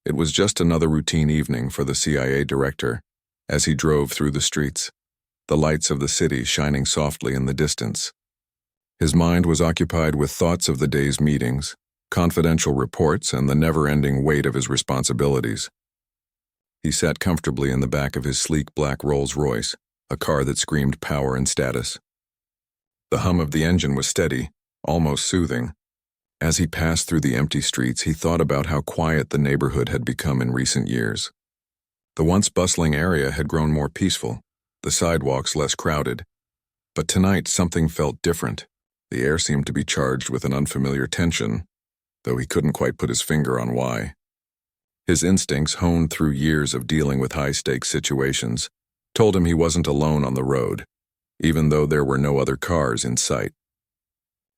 It was just another routine evening for the CIA director as he drove through the streets, the lights of the city shining softly in the distance. His mind was occupied with thoughts of the day's meetings, confidential reports, and the never-ending weight of his responsibilities. He sat comfortably in the back of his sleek black Rolls-Royce, a car that screamed power and status. The hum of the engine was steady, almost soothing. As he passed through the empty streets, he thought about how quiet the neighborhood had become in recent years. The once bustling area had grown more peaceful, the sidewalks less crowded. But tonight something felt different. The air seemed to be charged with an unfamiliar tension, though he couldn't quite put his finger on why. His instincts, honed through years of dealing with high-stakes situations, told him he wasn't alone on the road, even though there were no other cars in sight.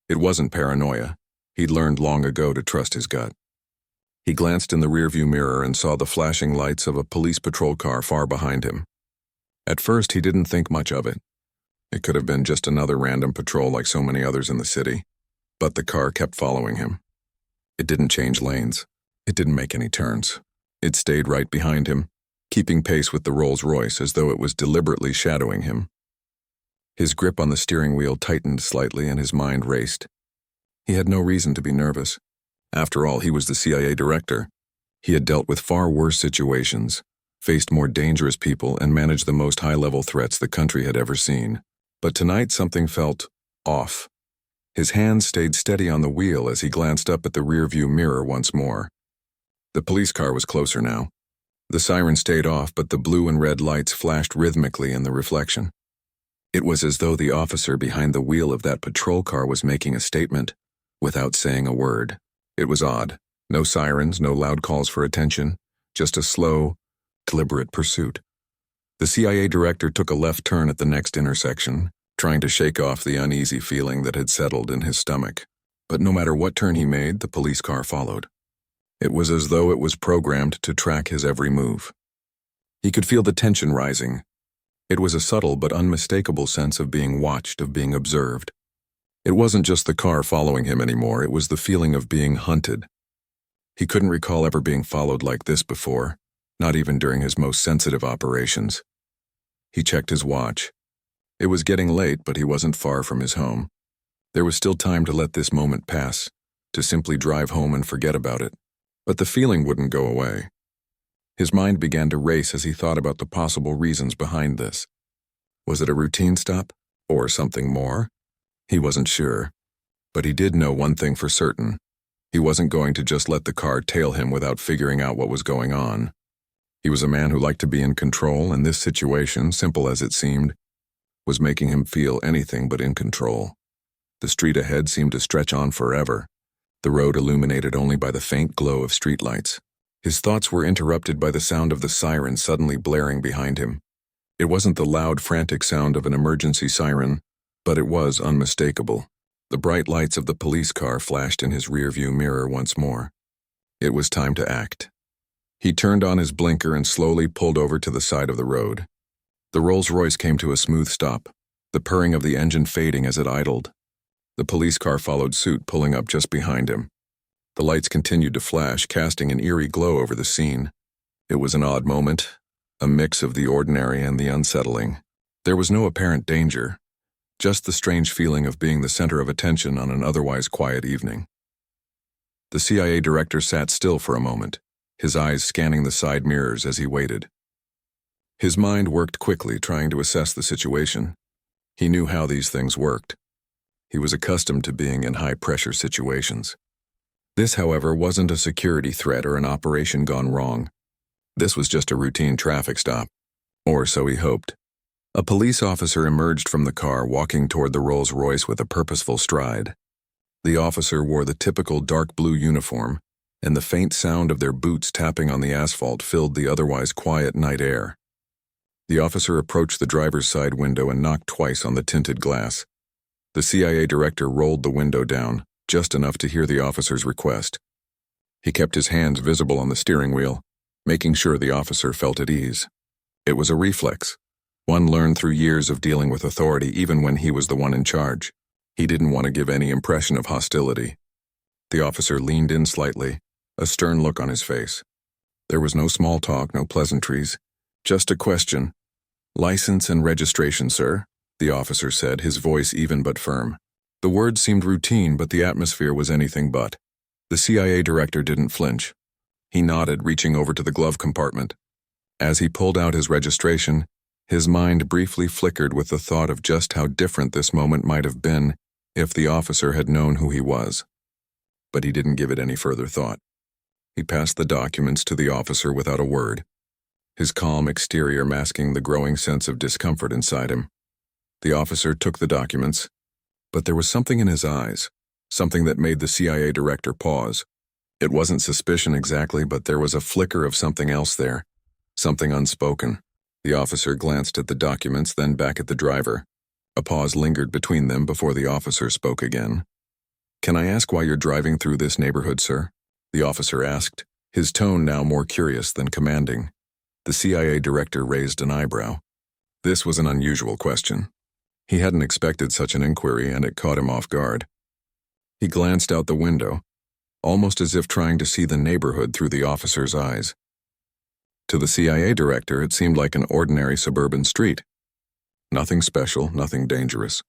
It wasn't paranoia. He'd learned long ago to trust his gut. He glanced in the rearview mirror and saw the flashing lights of a police patrol car far behind him. At first, he didn't think much of it. It could have been just another random patrol like so many others in the city, but the car kept following him. It didn't change lanes. It didn't make any turns. It stayed right behind him, keeping pace with the Rolls-Royce as though it was deliberately shadowing him. His grip on the steering wheel tightened slightly and his mind raced. He had no reason to be nervous. After all, he was the CIA director. He had dealt with far worse situations, faced more dangerous people, and managed the most high-level threats the country had ever seen. But tonight something felt off. His hands stayed steady on the wheel as he glanced up at the rearview mirror once more. The police car was closer now. The siren stayed off, but the blue and red lights flashed rhythmically in the reflection. It was as though the officer behind the wheel of that patrol car was making a statement, without saying a word. It was odd. No sirens, no loud calls for attention, just a slow, deliberate pursuit. The CIA director took a left turn at the next intersection, trying to shake off the uneasy feeling that had settled in his stomach. But no matter what turn he made, the police car followed. It was as though it was programmed to track his every move. He could feel the tension rising. It was a subtle but unmistakable sense of being watched, of being observed. It wasn't just the car following him anymore, it was the feeling of being hunted. He couldn't recall ever being followed like this before, not even during his most sensitive operations. He checked his watch. It was getting late, but he wasn't far from his home. There was still time to let this moment pass, to simply drive home and forget about it. But the feeling wouldn't go away. His mind began to race as he thought about the possible reasons behind this. Was it a routine stop, or something more? He wasn't sure. But he did know one thing for certain. He wasn't going to just let the car tail him without figuring out what was going on. He was a man who liked to be in control, and this situation, simple as it seemed, was making him feel anything but in control. The street ahead seemed to stretch on forever, the road illuminated only by the faint glow of streetlights. His thoughts were interrupted by the sound of the siren suddenly blaring behind him. It wasn't the loud, frantic sound of an emergency siren, but it was unmistakable. The bright lights of the police car flashed in his rearview mirror once more. It was time to act. He turned on his blinker and slowly pulled over to the side of the road. The Rolls-Royce came to a smooth stop, the purring of the engine fading as it idled. The police car followed suit, pulling up just behind him. The lights continued to flash, casting an eerie glow over the scene. It was an odd moment, a mix of the ordinary and the unsettling. There was no apparent danger, just the strange feeling of being the center of attention on an otherwise quiet evening. The CIA director sat still for a moment, his eyes scanning the side mirrors as he waited. His mind worked quickly, trying to assess the situation. He knew how these things worked. He was accustomed to being in high-pressure situations. This, however, wasn't a security threat or an operation gone wrong. This was just a routine traffic stop. Or so he hoped. A police officer emerged from the car, walking toward the Rolls-Royce with a purposeful stride. The officer wore the typical dark blue uniform, and the faint sound of their boots tapping on the asphalt filled the otherwise quiet night air. The officer approached the driver's side window and knocked twice on the tinted glass. The CIA director rolled the window down, just enough to hear the officer's request. He kept his hands visible on the steering wheel, making sure the officer felt at ease. It was a reflex, one learned through years of dealing with authority even when he was the one in charge. He didn't want to give any impression of hostility. The officer leaned in slightly, a stern look on his face. There was no small talk, no pleasantries. Just a question. "License and registration, sir," the officer said, his voice even but firm. The words seemed routine, but the atmosphere was anything but. The CIA director didn't flinch. He nodded, reaching over to the glove compartment. As he pulled out his registration, his mind briefly flickered with the thought of just how different this moment might have been if the officer had known who he was. But he didn't give it any further thought. He passed the documents to the officer without a word, his calm exterior masking the growing sense of discomfort inside him. The officer took the documents, but there was something in his eyes, something that made the CIA director pause. It wasn't suspicion exactly, but there was a flicker of something else there, something unspoken. The officer glanced at the documents, then back at the driver. A pause lingered between them before the officer spoke again. "Can I ask why you're driving through this neighborhood, sir?" the officer asked, his tone now more curious than commanding. The CIA director raised an eyebrow. This was an unusual question. He hadn't expected such an inquiry, and it caught him off guard. He glanced out the window, almost as if trying to see the neighborhood through the officer's eyes. To the CIA director, it seemed like an ordinary suburban street. Nothing special, nothing dangerous.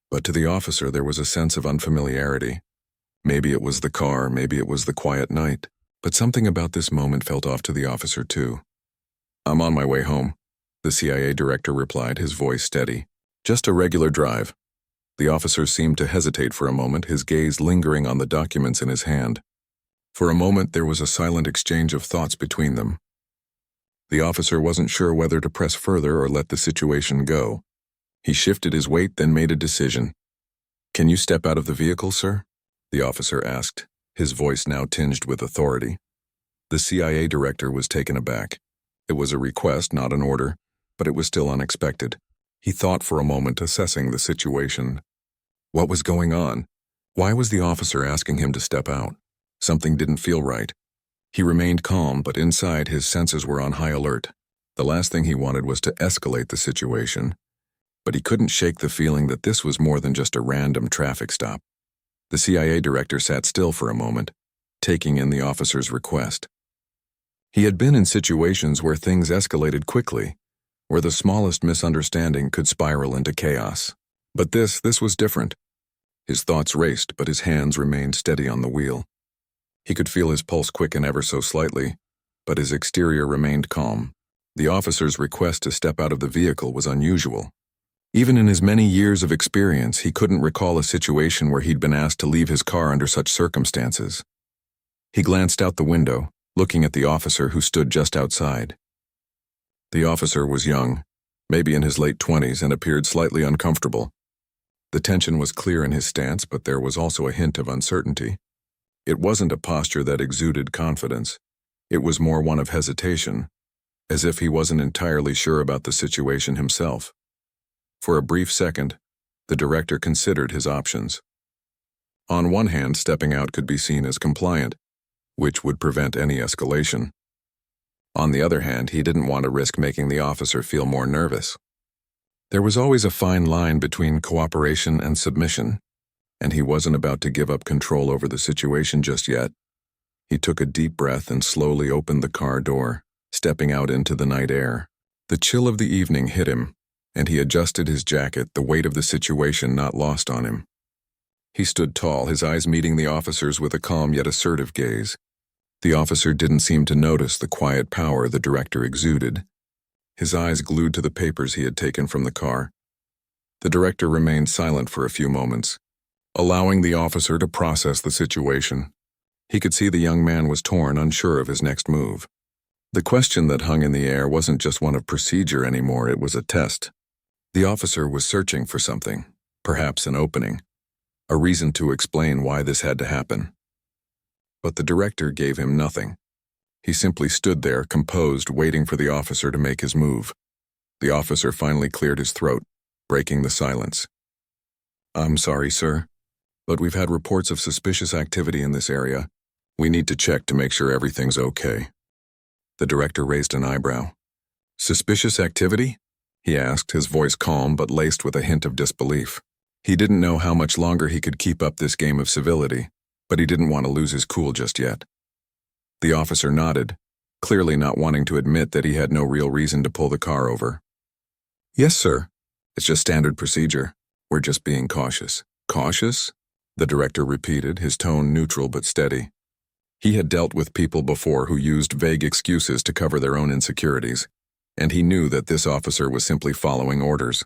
But to the officer, there was a sense of unfamiliarity. Maybe it was the car, maybe it was the quiet night, but something about this moment felt off to the officer too. "I'm on my way home," the CIA director replied, his voice steady. "Just a regular drive." The officer seemed to hesitate for a moment, his gaze lingering on the documents in his hand. For a moment, there was a silent exchange of thoughts between them. The officer wasn't sure whether to press further or let the situation go. He shifted his weight, then made a decision. "Can you step out of the vehicle, sir?" the officer asked, his voice now tinged with authority. The CIA director was taken aback. It was a request, not an order, but it was still unexpected. He thought for a moment, assessing the situation. What was going on? Why was the officer asking him to step out? Something didn't feel right. He remained calm, but inside his senses were on high alert. The last thing he wanted was to escalate the situation, but he couldn't shake the feeling that this was more than just a random traffic stop. The CIA director sat still for a moment, taking in the officer's request. He had been in situations where things escalated quickly, where the smallest misunderstanding could spiral into chaos. But this was different. His thoughts raced, but his hands remained steady on the wheel. He could feel his pulse quicken ever so slightly, but his exterior remained calm. The officer's request to step out of the vehicle was unusual. Even in his many years of experience, he couldn't recall a situation where he'd been asked to leave his car under such circumstances. He glanced out the window, looking at the officer who stood just outside. The officer was young, maybe in his late 20s, and appeared slightly uncomfortable. The tension was clear in his stance, but there was also a hint of uncertainty. It wasn't a posture that exuded confidence. It was more one of hesitation, as if he wasn't entirely sure about the situation himself. For a brief second, the director considered his options. On one hand, stepping out could be seen as compliant, which would prevent any escalation. On the other hand, he didn't want to risk making the officer feel more nervous. There was always a fine line between cooperation and submission, and he wasn't about to give up control over the situation just yet. He took a deep breath and slowly opened the car door, stepping out into the night air. The chill of the evening hit him, and he adjusted his jacket, the weight of the situation not lost on him. He stood tall, his eyes meeting the officer's with a calm yet assertive gaze. The officer didn't seem to notice the quiet power the director exuded, his eyes glued to the papers he had taken from the car. The director remained silent for a few moments, allowing the officer to process the situation. He could see the young man was torn, unsure of his next move. The question that hung in the air wasn't just one of procedure anymore, it was a test. The officer was searching for something, perhaps an opening, a reason to explain why this had to happen. But the director gave him nothing. He simply stood there, composed, waiting for the officer to make his move. The officer finally cleared his throat, breaking the silence. "I'm sorry, sir, but we've had reports of suspicious activity in this area. We need to check to make sure everything's okay." The director raised an eyebrow. "Suspicious activity?" he asked, his voice calm but laced with a hint of disbelief. He didn't know how much longer he could keep up this game of civility, but he didn't want to lose his cool just yet. The officer nodded, clearly not wanting to admit that he had no real reason to pull the car over. "Yes, sir. It's just standard procedure. We're just being cautious." "Cautious?" the director repeated, his tone neutral but steady. He had dealt with people before who used vague excuses to cover their own insecurities, and he knew that this officer was simply following orders.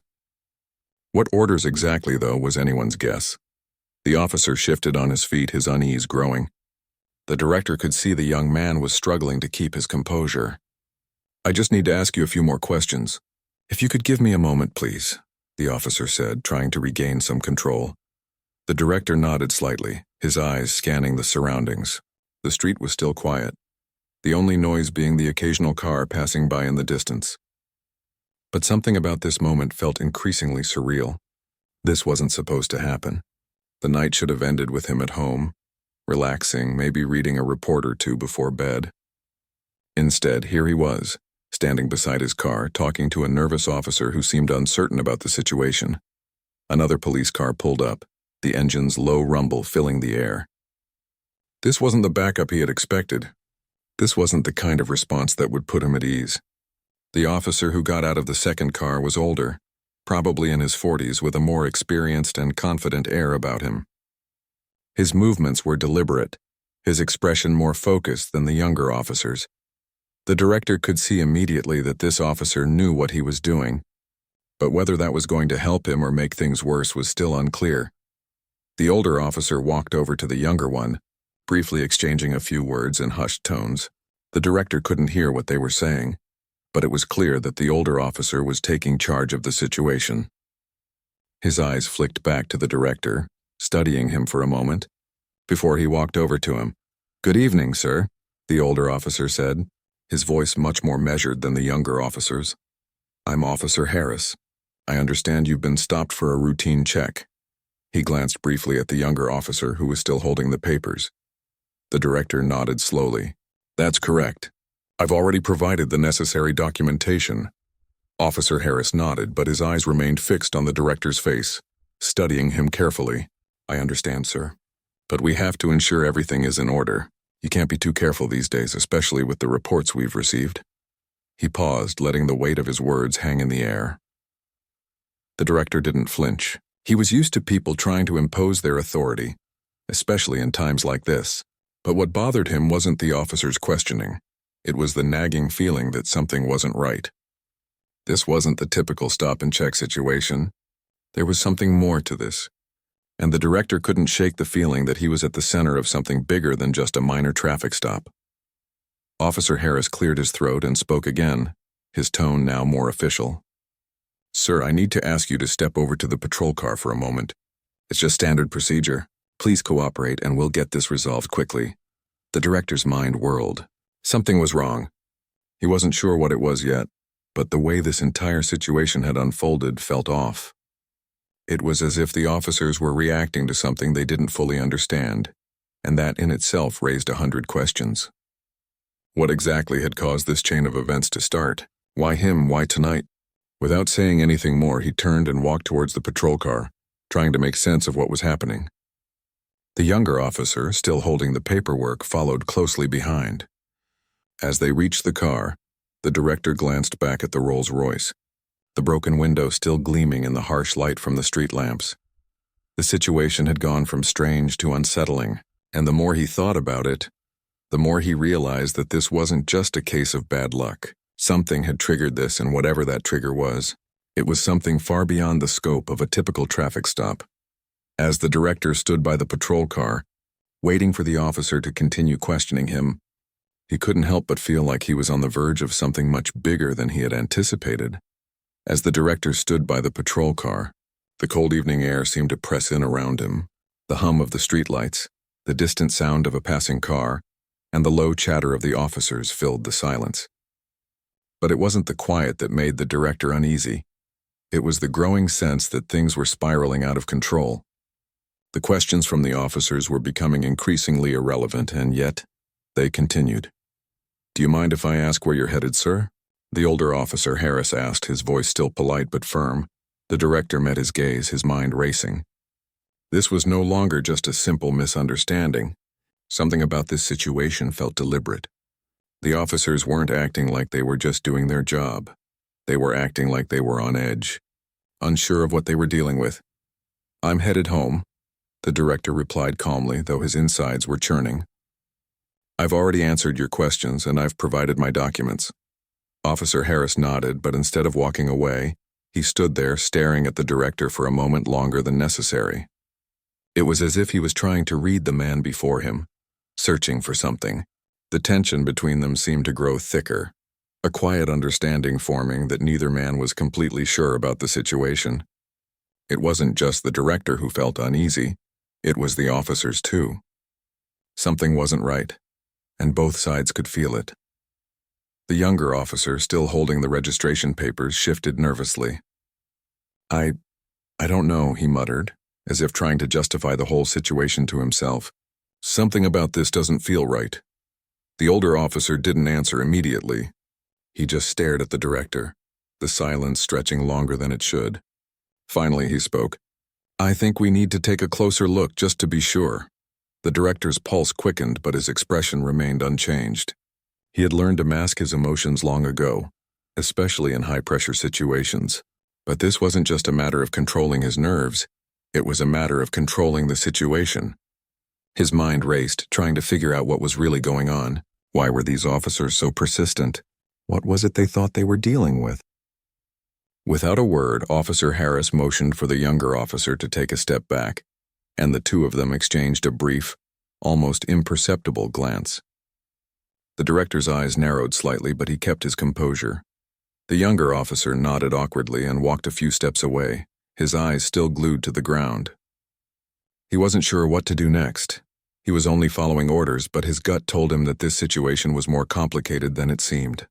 What orders exactly, though, was anyone's guess. The officer shifted on his feet, his unease growing. The director could see the young man was struggling to keep his composure. "I just need to ask you a few more questions. If you could give me a moment, please," the officer said, trying to regain some control. The director nodded slightly, his eyes scanning the surroundings. The street was still quiet, the only noise being the occasional car passing by in the distance. But something about this moment felt increasingly surreal. This wasn't supposed to happen. The night should have ended with him at home, relaxing, maybe reading a report or two before bed. Instead, here he was, standing beside his car, talking to a nervous officer who seemed uncertain about the situation. Another police car pulled up, the engine's low rumble filling the air. This wasn't the backup he had expected. This wasn't the kind of response that would put him at ease. The officer who got out of the second car was older, probably in his 40s, with a more experienced and confident air about him. His movements were deliberate, his expression more focused than the younger officers. The director could see immediately that this officer knew what he was doing, but whether that was going to help him or make things worse was still unclear. The older officer walked over to the younger one, briefly exchanging a few words in hushed tones. The director couldn't hear what they were saying, but it was clear that the older officer was taking charge of the situation. His eyes flicked back to the director, studying him for a moment, before he walked over to him. "Good evening, sir," the older officer said, his voice much more measured than the younger officer's. "I'm Officer Harris. I understand you've been stopped for a routine check." He glanced briefly at the younger officer who was still holding the papers. The director nodded slowly. "That's correct. I've already provided the necessary documentation." Officer Harris nodded, but his eyes remained fixed on the director's face, studying him carefully. "I understand, sir. But we have to ensure everything is in order. You can't be too careful these days, especially with the reports we've received." He paused, letting the weight of his words hang in the air. The director didn't flinch. He was used to people trying to impose their authority, especially in times like this. But what bothered him wasn't the officer's questioning. It was the nagging feeling that something wasn't right. This wasn't the typical stop-and-check situation. There was something more to this, and the director couldn't shake the feeling that he was at the center of something bigger than just a minor traffic stop. Officer Harris cleared his throat and spoke again, his tone now more official. "Sir, I need to ask you to step over to the patrol car for a moment. It's just standard procedure. Please cooperate and we'll get this resolved quickly." The director's mind whirled. Something was wrong. He wasn't sure what it was yet, but the way this entire situation had unfolded felt off. It was as if the officers were reacting to something they didn't fully understand, and that in itself raised 100 questions. What exactly had caused this chain of events to start? Why him? Why tonight? Without saying anything more, he turned and walked towards the patrol car, trying to make sense of what was happening. The younger officer, still holding the paperwork, followed closely behind. As they reached the car, the director glanced back at the Rolls-Royce, the broken window still gleaming in the harsh light from the street lamps. The situation had gone from strange to unsettling, and the more he thought about it, the more he realized that this wasn't just a case of bad luck. Something had triggered this, and whatever that trigger was, it was something far beyond the scope of a typical traffic stop. As the director stood by the patrol car, waiting for the officer to continue questioning him, he couldn't help but feel like he was on the verge of something much bigger than he had anticipated. As the director stood by the patrol car, the cold evening air seemed to press in around him. The hum of the streetlights, the distant sound of a passing car, and the low chatter of the officers filled the silence. But it wasn't the quiet that made the director uneasy. It was the growing sense that things were spiraling out of control. The questions from the officers were becoming increasingly irrelevant, and yet they continued. "Do you mind if I ask where you're headed, sir?" The older officer, Harris, asked, his voice still polite but firm. The director met his gaze, his mind racing. This was no longer just a simple misunderstanding. Something about this situation felt deliberate. The officers weren't acting like they were just doing their job. They were acting like they were on edge, unsure of what they were dealing with. "I'm headed home," the director replied calmly, though his insides were churning. "I've already answered your questions and I've provided my documents." Officer Harris nodded, but instead of walking away, he stood there staring at the director for a moment longer than necessary. It was as if he was trying to read the man before him, searching for something. The tension between them seemed to grow thicker, a quiet understanding forming that neither man was completely sure about the situation. It wasn't just the director who felt uneasy, it was the officers too. Something wasn't right, and both sides could feel it. The younger officer, still holding the registration papers, shifted nervously. I don't know," he muttered, as if trying to justify the whole situation to himself. "Something about this doesn't feel right." The older officer didn't answer immediately. He just stared at the director, the silence stretching longer than it should. Finally, he spoke. "I think we need to take a closer look just to be sure." The director's pulse quickened, but his expression remained unchanged. He had learned to mask his emotions long ago, especially in high-pressure situations. But this wasn't just a matter of controlling his nerves, it was a matter of controlling the situation. His mind raced, trying to figure out what was really going on. Why were these officers so persistent? What was it they thought they were dealing with? Without a word, Officer Harris motioned for the younger officer to take a step back, and the two of them exchanged a brief, almost imperceptible glance. The director's eyes narrowed slightly, but he kept his composure. The younger officer nodded awkwardly and walked a few steps away, his eyes still glued to the ground. He wasn't sure what to do next. He was only following orders, but his gut told him that this situation was more complicated than it seemed.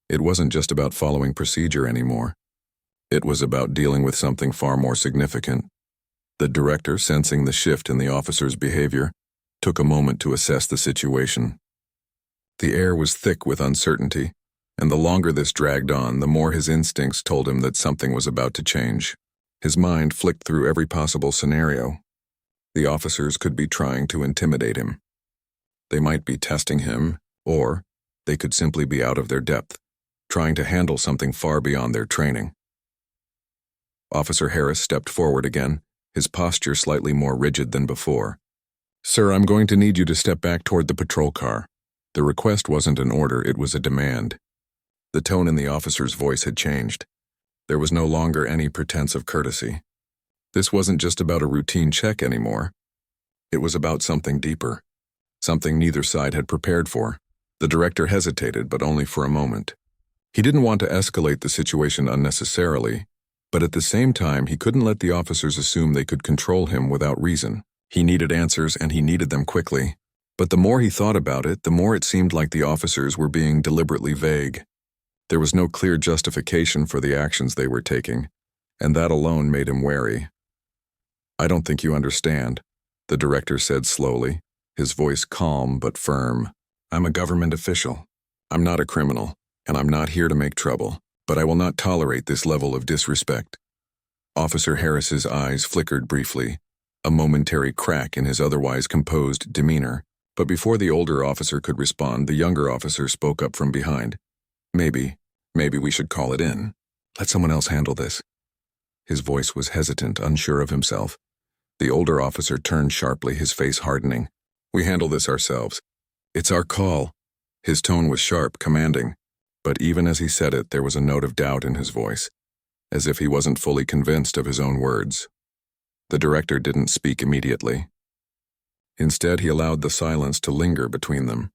It wasn't just about following procedure anymore. It was about dealing with something far more significant. The director, sensing the shift in the officer's behavior, took a moment to assess the situation. The air was thick with uncertainty, and the longer this dragged on, the more his instincts told him that something was about to change. His mind flicked through every possible scenario. The officers could be trying to intimidate him. They might be testing him, or they could simply be out of their depth, trying to handle something far beyond their training. Officer Harris stepped forward again, his posture slightly more rigid than before. "Sir, I'm going to need you to step back toward the patrol car." The request wasn't an order, it was a demand. The tone in the officer's voice had changed. There was no longer any pretense of courtesy. This wasn't just about a routine check anymore. It was about something deeper, something neither side had prepared for. The director hesitated, but only for a moment. He didn't want to escalate the situation unnecessarily, but at the same time, he couldn't let the officers assume they could control him without reason. He needed answers, and he needed them quickly. But the more he thought about it, the more it seemed like the officers were being deliberately vague. There was no clear justification for the actions they were taking, and that alone made him wary. "I don't think you understand," the director said slowly, his voice calm but firm. "I'm a government official. I'm not a criminal, and I'm not here to make trouble, but I will not tolerate this level of disrespect." Officer Harris's eyes flickered briefly, a momentary crack in his otherwise composed demeanor. But before the older officer could respond, the younger officer spoke up from behind. Maybe we should call it in. Let someone else handle this." His voice was hesitant, unsure of himself. The older officer turned sharply, his face hardening. "We handle this ourselves. It's our call." His tone was sharp, commanding, but even as he said it, there was a note of doubt in his voice, as if he wasn't fully convinced of his own words. The director didn't speak immediately. Instead, he allowed the silence to linger between them.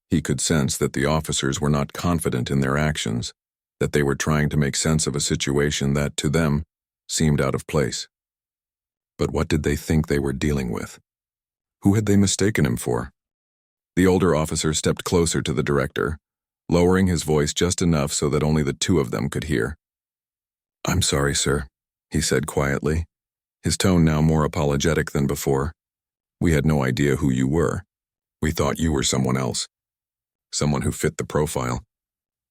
He could sense that the officers were not confident in their actions, that they were trying to make sense of a situation that, to them, seemed out of place. But what did they think they were dealing with? Who had they mistaken him for? The older officer stepped closer to the director, lowering his voice just enough so that only the two of them could hear. "I'm sorry, sir," he said quietly, his tone now more apologetic than before. "We had no idea who you were. We thought you were someone else, someone who fit the profile.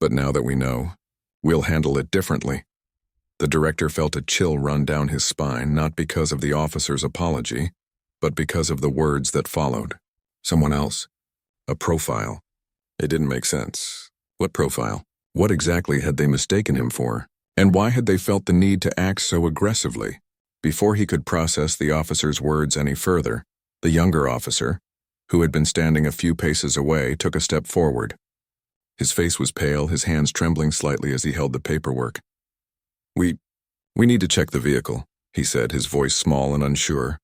But now that we know, we'll handle it differently." The director felt a chill run down his spine, not because of the officer's apology, but because of the words that followed. Someone else. A profile. It didn't make sense. What profile? What exactly had they mistaken him for? And why had they felt the need to act so aggressively? Before he could process the officer's words any further, the younger officer, who had been standing a few paces away, took a step forward. His face was pale, his hands trembling slightly as he held the paperwork. We need to check the vehicle," he said, his voice small and unsure.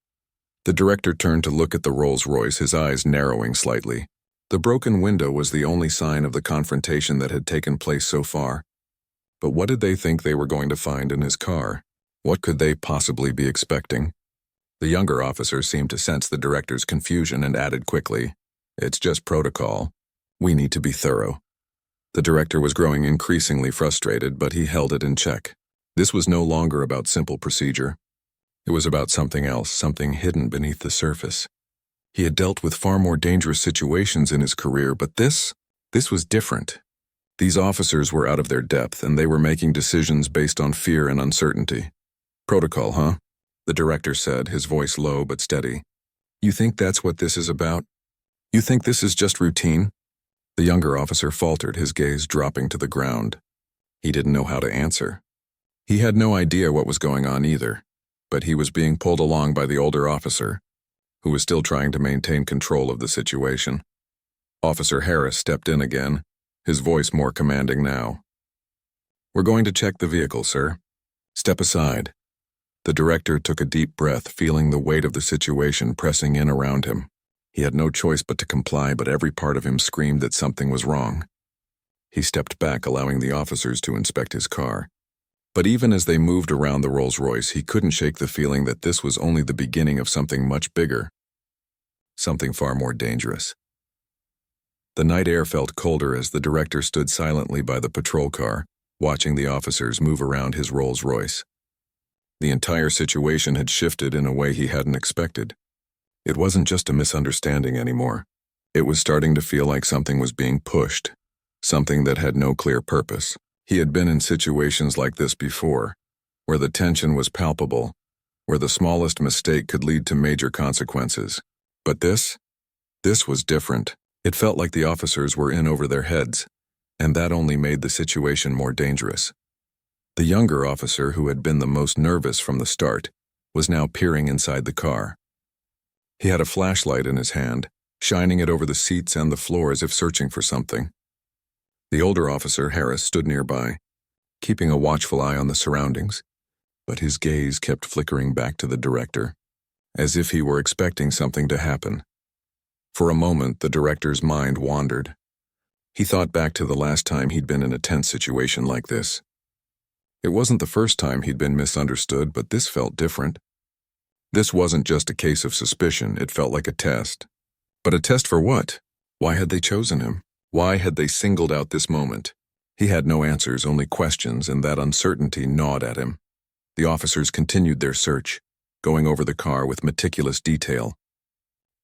The director turned to look at the Rolls-Royce, his eyes narrowing slightly. The broken window was the only sign of the confrontation that had taken place so far. But what did they think they were going to find in his car? What could they possibly be expecting? The younger officer seemed to sense the director's confusion and added quickly, "It's just protocol. We need to be thorough." The director was growing increasingly frustrated, but he held it in check. This was no longer about simple procedure. It was about something else, something hidden beneath the surface. He had dealt with far more dangerous situations in his career, but this was different. These officers were out of their depth, and they were making decisions based on fear and uncertainty. "Protocol, huh?" the director said, his voice low but steady. "You think that's what this is about? You think this is just routine?" The younger officer faltered, his gaze dropping to the ground. He didn't know how to answer. He had no idea what was going on either, but he was being pulled along by the older officer, who was still trying to maintain control of the situation. Officer Harris stepped in again, his voice more commanding now. "We're going to check the vehicle, sir. Step aside." The director took a deep breath, feeling the weight of the situation pressing in around him. He had no choice but to comply, but every part of him screamed that something was wrong. He stepped back, allowing the officers to inspect his car. But even as they moved around the Rolls-Royce, he couldn't shake the feeling that this was only the beginning of something much bigger, something far more dangerous. The night air felt colder as the director stood silently by the patrol car, watching the officers move around his Rolls-Royce. The entire situation had shifted in a way he hadn't expected. It wasn't just a misunderstanding anymore. It was starting to feel like something was being pushed, something that had no clear purpose. He had been in situations like this before, where the tension was palpable, where the smallest mistake could lead to major consequences. But this was different. It felt like the officers were in over their heads, and that only made the situation more dangerous. The younger officer, who had been the most nervous from the start, was now peering inside the car. He had a flashlight in his hand, shining it over the seats and the floor as if searching for something. The older officer, Harris, stood nearby, keeping a watchful eye on the surroundings, but his gaze kept flickering back to the director, as if he were expecting something to happen. For a moment, the director's mind wandered. He thought back to the last time he'd been in a tense situation like this. It wasn't the first time he'd been misunderstood, but this felt different. This wasn't just a case of suspicion, it felt like a test. But a test for what? Why had they chosen him? Why had they singled out this moment? He had no answers, only questions, and that uncertainty gnawed at him. The officers continued their search, going over the car with meticulous detail.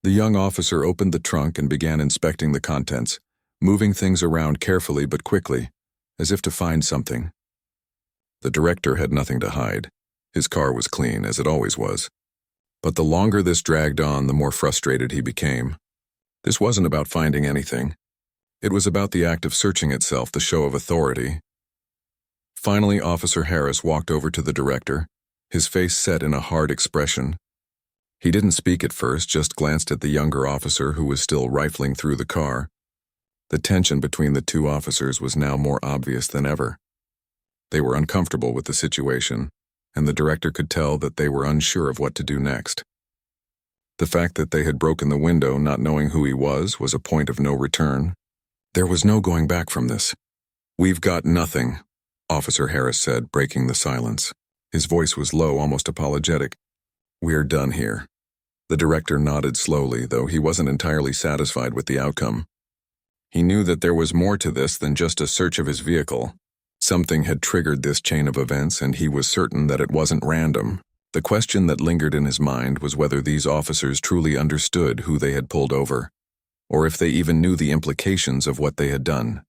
The young officer opened the trunk and began inspecting the contents, moving things around carefully but quickly, as if to find something. The director had nothing to hide. His car was clean, as it always was. But the longer this dragged on, the more frustrated he became. This wasn't about finding anything. It was about the act of searching itself, the show of authority. Finally, Officer Harris walked over to the director, his face set in a hard expression. He didn't speak at first, just glanced at the younger officer who was still rifling through the car. The tension between the two officers was now more obvious than ever. They were uncomfortable with the situation, and the director could tell that they were unsure of what to do next. The fact that they had broken the window, not knowing who he was a point of no return. There was no going back from this. "We've got nothing," Officer Harris said, breaking the silence. His voice was low, almost apologetic. "We're done here." The director nodded slowly, though he wasn't entirely satisfied with the outcome. He knew that there was more to this than just a search of his vehicle. Something had triggered this chain of events, and he was certain that it wasn't random. The question that lingered in his mind was whether these officers truly understood who they had pulled over, or if they even knew the implications of what they had done.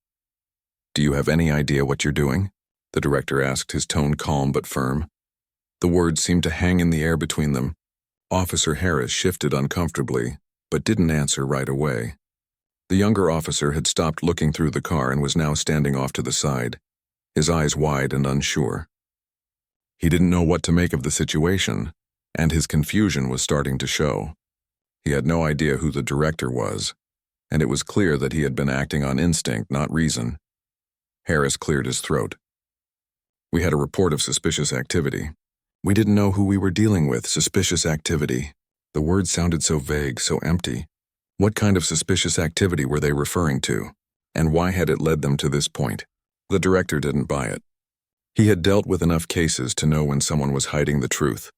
"Do you have any idea what you're doing?" the director asked, his tone calm but firm. The words seemed to hang in the air between them. Officer Harris shifted uncomfortably, but didn't answer right away. The younger officer had stopped looking through the car and was now standing off to the side, his eyes wide and unsure. He didn't know what to make of the situation, and his confusion was starting to show. He had no idea who the director was, and it was clear that he had been acting on instinct, not reason. Harris cleared his throat. We had a report of suspicious activity. We didn't know who we were dealing with. Suspicious activity. The words sounded so vague, so empty. What kind of suspicious activity were they referring to? And why had it led them to this point? The director didn't buy it. He had dealt with enough cases to know when someone was hiding the truth.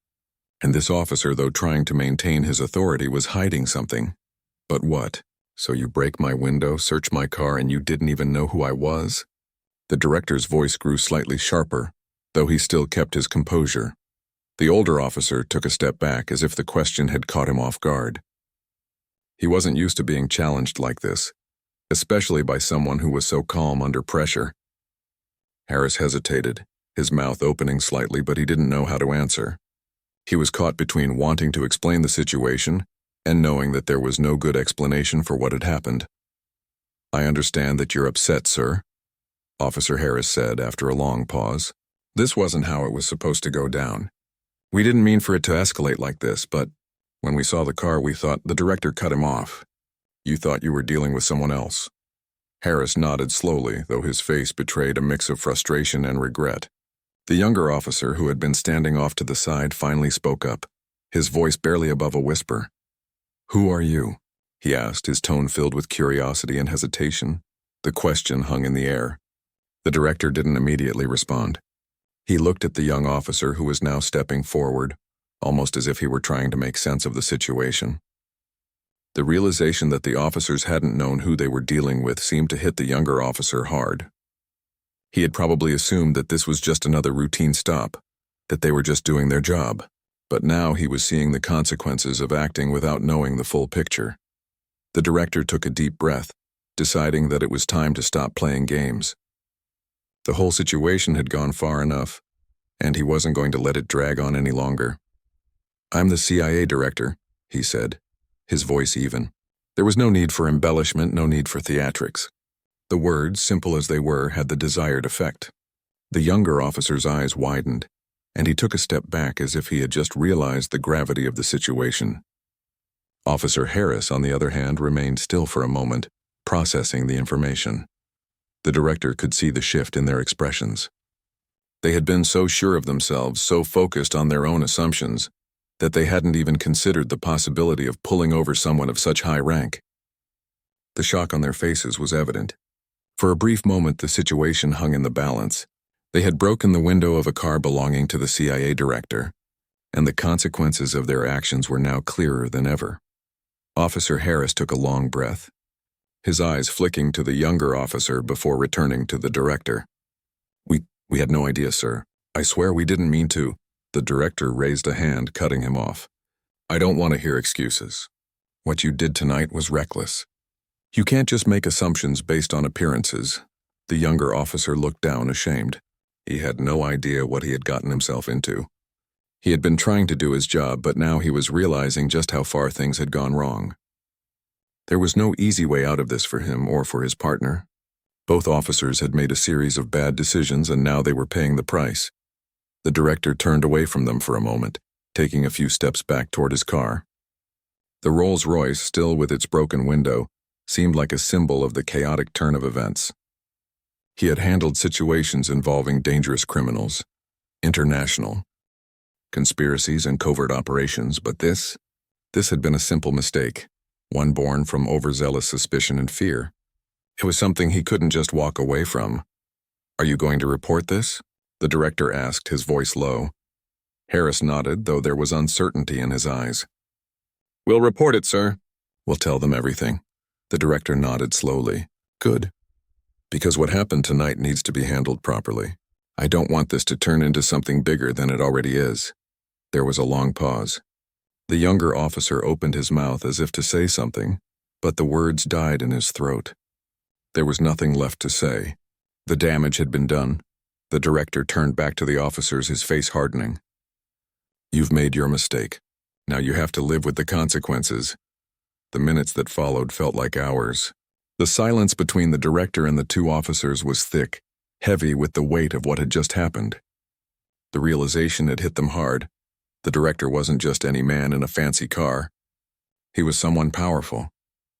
And this officer, though trying to maintain his authority, was hiding something. But what? So you break my window, search my car, and you didn't even know who I was? The director's voice grew slightly sharper, though he still kept his composure. The older officer took a step back as if the question had caught him off guard. He wasn't used to being challenged like this, especially by someone who was so calm under pressure. Harris hesitated, his mouth opening slightly, but he didn't know how to answer. He was caught between wanting to explain the situation and knowing that there was no good explanation for what had happened. I understand that you're upset, sir, Officer Harris said after a long pause. This wasn't how it was supposed to go down. We didn't mean for it to escalate like this, but when we saw the car, we thought the director cut him off. You thought you were dealing with someone else. Harris nodded slowly, though his face betrayed a mix of frustration and regret. The younger officer, who had been standing off to the side, finally spoke up, his voice barely above a whisper. Who are you? He asked, his tone filled with curiosity and hesitation. The question hung in the air. The director didn't immediately respond. He looked at the young officer, who was now stepping forward, almost as if he were trying to make sense of the situation. The realization that the officers hadn't known who they were dealing with seemed to hit the younger officer hard. He had probably assumed that this was just another routine stop, that they were just doing their job, but now he was seeing the consequences of acting without knowing the full picture. The director took a deep breath, deciding that it was time to stop playing games. The whole situation had gone far enough, and he wasn't going to let it drag on any longer. I'm the CIA director, he said, his voice even. There was no need for embellishment, no need for theatrics. The words, simple as they were, had the desired effect. The younger officer's eyes widened, and he took a step back as if he had just realized the gravity of the situation. Officer Harris, on the other hand, remained still for a moment, processing the information. The director could see the shift in their expressions. They had been so sure of themselves, so focused on their own assumptions, that they hadn't even considered the possibility of pulling over someone of such high rank. The shock on their faces was evident. For a brief moment, the situation hung in the balance. They had broken the window of a car belonging to the CIA director, and the consequences of their actions were now clearer than ever. Officer Harris took a long breath, his eyes flicking to the younger officer before returning to the director. We had no idea, sir. I swear we didn't mean to. The director raised a hand, cutting him off. I don't want to hear excuses. What you did tonight was reckless. You can't just make assumptions based on appearances. The younger officer looked down, ashamed. He had no idea what he had gotten himself into. He had been trying to do his job, but now he was realizing just how far things had gone wrong. There was no easy way out of this for him or for his partner. Both officers had made a series of bad decisions, and now they were paying the price. The director turned away from them for a moment, taking a few steps back toward his car. The Rolls-Royce, still with its broken window, seemed like a symbol of the chaotic turn of events. He had handled situations involving dangerous criminals, international, conspiracies and covert operations, but this had been a simple mistake, one born from overzealous suspicion and fear. It was something he couldn't just walk away from. Are you going to report this? The director asked, his voice low. Harris nodded, though there was uncertainty in his eyes. We'll report it, sir. We'll tell them everything. The director nodded slowly. Good. Because what happened tonight needs to be handled properly. I don't want this to turn into something bigger than it already is. There was a long pause. The younger officer opened his mouth as if to say something, but the words died in his throat. There was nothing left to say. The damage had been done. The director turned back to the officers, his face hardening. You've made your mistake. Now you have to live with the consequences. The minutes that followed felt like hours. The silence between the director and the two officers was thick, heavy with the weight of what had just happened. The realization had hit them hard. The director wasn't just any man in a fancy car. He was someone powerful,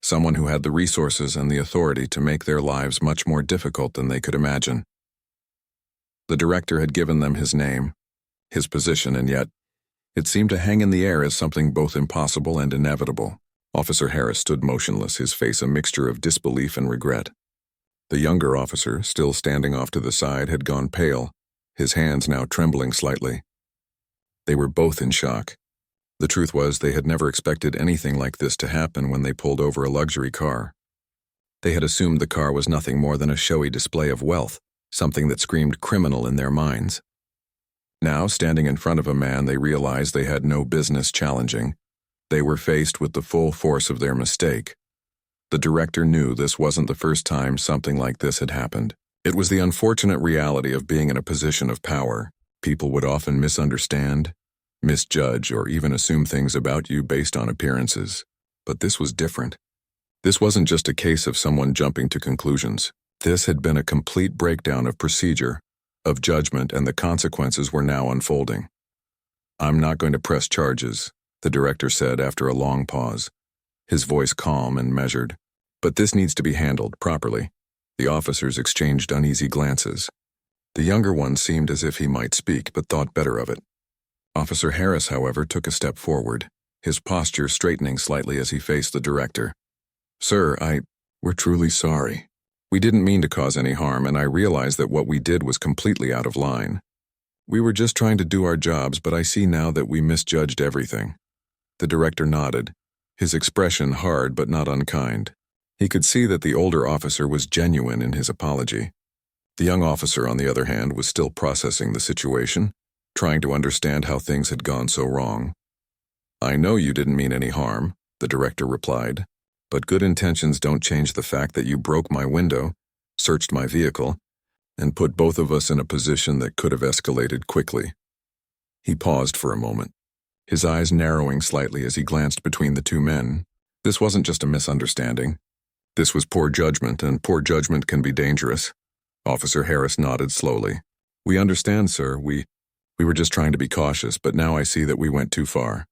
someone who had the resources and the authority to make their lives much more difficult than they could imagine. The director had given them his name, his position, and yet it seemed to hang in the air as something both impossible and inevitable. Officer Harris stood motionless, his face a mixture of disbelief and regret. The younger officer, still standing off to the side, had gone pale, his hands now trembling slightly. They were both in shock. The truth was, they had never expected anything like this to happen when they pulled over a luxury car. They had assumed the car was nothing more than a showy display of wealth, something that screamed criminal in their minds. Now, standing in front of a man they realized they had no business challenging, they were faced with the full force of their mistake. The director knew this wasn't the first time something like this had happened. It was the unfortunate reality of being in a position of power. People would often misunderstand, misjudge, or even assume things about you based on appearances. But this was different. This wasn't just a case of someone jumping to conclusions. This had been a complete breakdown of procedure, of judgment, and the consequences were now unfolding. "I'm not going to press charges," the director said after a long pause, his voice calm and measured. "But this needs to be handled properly." The officers exchanged uneasy glances. The younger one seemed as if he might speak, but thought better of it. Officer Harris, however, took a step forward, his posture straightening slightly as he faced the director. "Sir, we're truly sorry. We didn't mean to cause any harm, and I realize that what we did was completely out of line. We were just trying to do our jobs, but I see now that we misjudged everything." The director nodded, his expression hard but not unkind. He could see that the older officer was genuine in his apology. The young officer, on the other hand, was still processing the situation, trying to understand how things had gone so wrong. "I know you didn't mean any harm," the director replied, "but good intentions don't change the fact that you broke my window, searched my vehicle, and put both of us in a position that could have escalated quickly." He paused for a moment, his eyes narrowing slightly as he glanced between the two men. This wasn't just a misunderstanding. This was poor judgment, and poor judgment can be dangerous. Officer Harris nodded slowly. "We understand, sir. We were just trying to be cautious, but now I see that we went too far."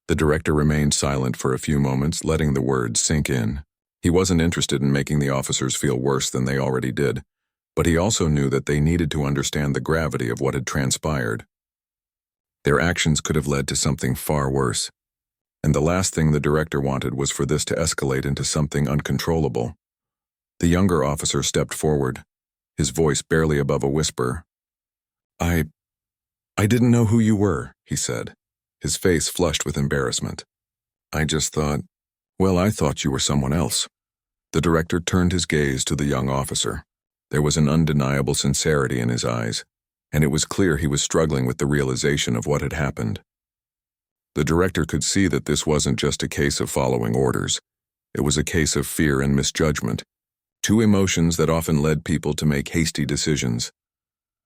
The director remained silent for a few moments, letting the words sink in. He wasn't interested in making the officers feel worse than they already did, but he also knew that they needed to understand the gravity of what had transpired. Their actions could have led to something far worse, and the last thing the director wanted was for this to escalate into something uncontrollable. The younger officer stepped forward, his voice barely above a whisper. I didn't know who you were," he said, his face flushed with embarrassment. "I just thought, well, I thought you were someone else." The director turned his gaze to the young officer. There was an undeniable sincerity in his eyes, and it was clear he was struggling with the realization of what had happened. The director could see that this wasn't just a case of following orders. It was a case of fear and misjudgment, two emotions that often led people to make hasty decisions.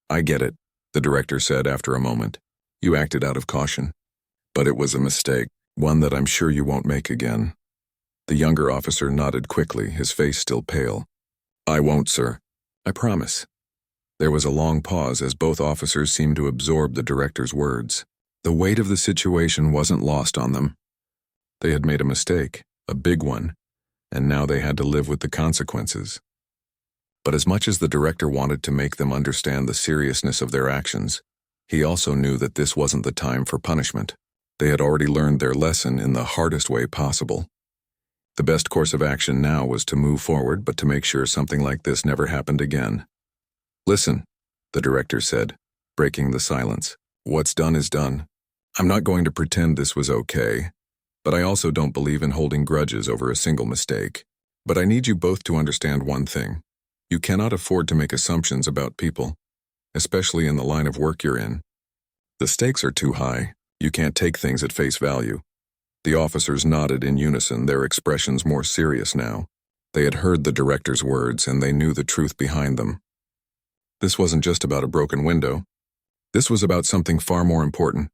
"I get it," the director said after a moment. "You acted out of caution. But it was a mistake, one that I'm sure you won't make again." The younger officer nodded quickly, his face still pale. "I won't, sir. I promise." There was a long pause as both officers seemed to absorb the director's words. The weight of the situation wasn't lost on them. They had made a mistake, a big one, and now they had to live with the consequences. But as much as the director wanted to make them understand the seriousness of their actions, he also knew that this wasn't the time for punishment. They had already learned their lesson in the hardest way possible. The best course of action now was to move forward, but to make sure something like this never happened again. "Listen," the director said, breaking the silence. "What's done is done. I'm not going to pretend this was okay, but I also don't believe in holding grudges over a single mistake. But I need you both to understand one thing. You cannot afford to make assumptions about people, especially in the line of work you're in. The stakes are too high. You can't take things at face value." The officers nodded in unison, their expressions more serious now. They had heard the director's words, and they knew the truth behind them. This wasn't just about a broken window. This was about something far more important: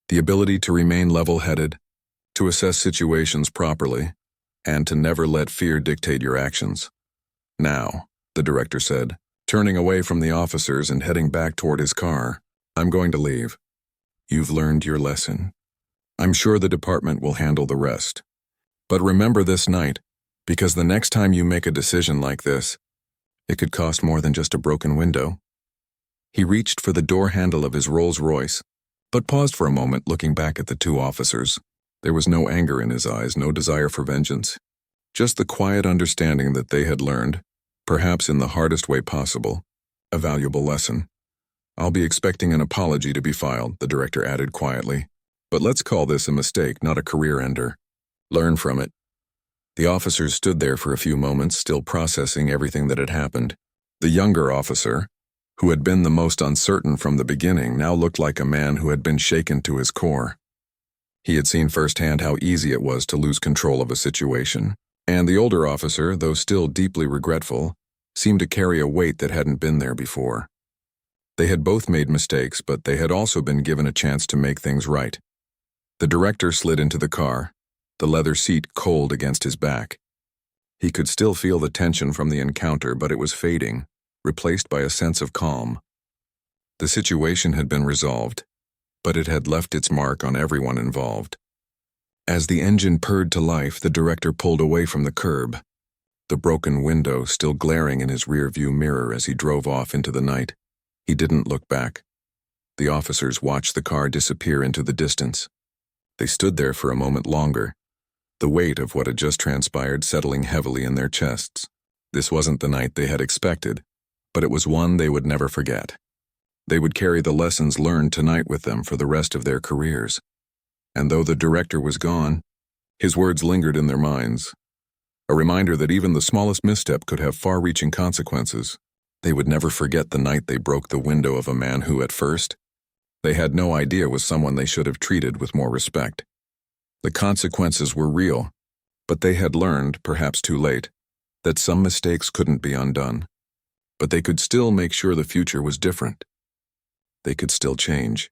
the ability to remain level-headed, to assess situations properly, and to never let fear dictate your actions. Now, the director said, turning away from the officers and heading back toward his car. I'm going to leave. You've learned your lesson. I'm sure the department will handle the rest. But remember this night, because the next time you make a decision like this, it could cost more than just a broken window. He reached for the door handle of his Rolls-Royce, but paused for a moment looking back at the two officers. There was no anger in his eyes, no desire for vengeance. Just the quiet understanding that they had learned, perhaps in the hardest way possible, a valuable lesson. I'll be expecting an apology to be filed, the director added quietly. But let's call this a mistake, not a career ender. Learn from it. The officers stood there for a few moments, still processing everything that had happened. The younger officer, who had been the most uncertain from the beginning, now looked like a man who had been shaken to his core. He had seen firsthand how easy it was to lose control of a situation. And the older officer, though still deeply regretful, seemed to carry a weight that hadn't been there before. They had both made mistakes, but they had also been given a chance to make things right. The director slid into the car, the leather seat cold against his back. He could still feel the tension from the encounter, but it was fading, replaced by a sense of calm. The situation had been resolved, but it had left its mark on everyone involved. As the engine purred to life, the director pulled away from the curb, the broken window still glaring in his rear-view mirror as he drove off into the night. He didn't look back. The officers watched the car disappear into the distance. They stood there for a moment longer, the weight of what had just transpired settling heavily in their chests. This wasn't the night they had expected, but it was one they would never forget. They would carry the lessons learned tonight with them for the rest of their careers. And though the director was gone, his words lingered in their minds, a reminder that even the smallest misstep could have far-reaching consequences. They would never forget the night they broke the window of a man who, at first, they had no idea was someone they should have treated with more respect. The consequences were real, but they had learned, perhaps too late, that some mistakes couldn't be undone. But they could still make sure the future was different. They could still change.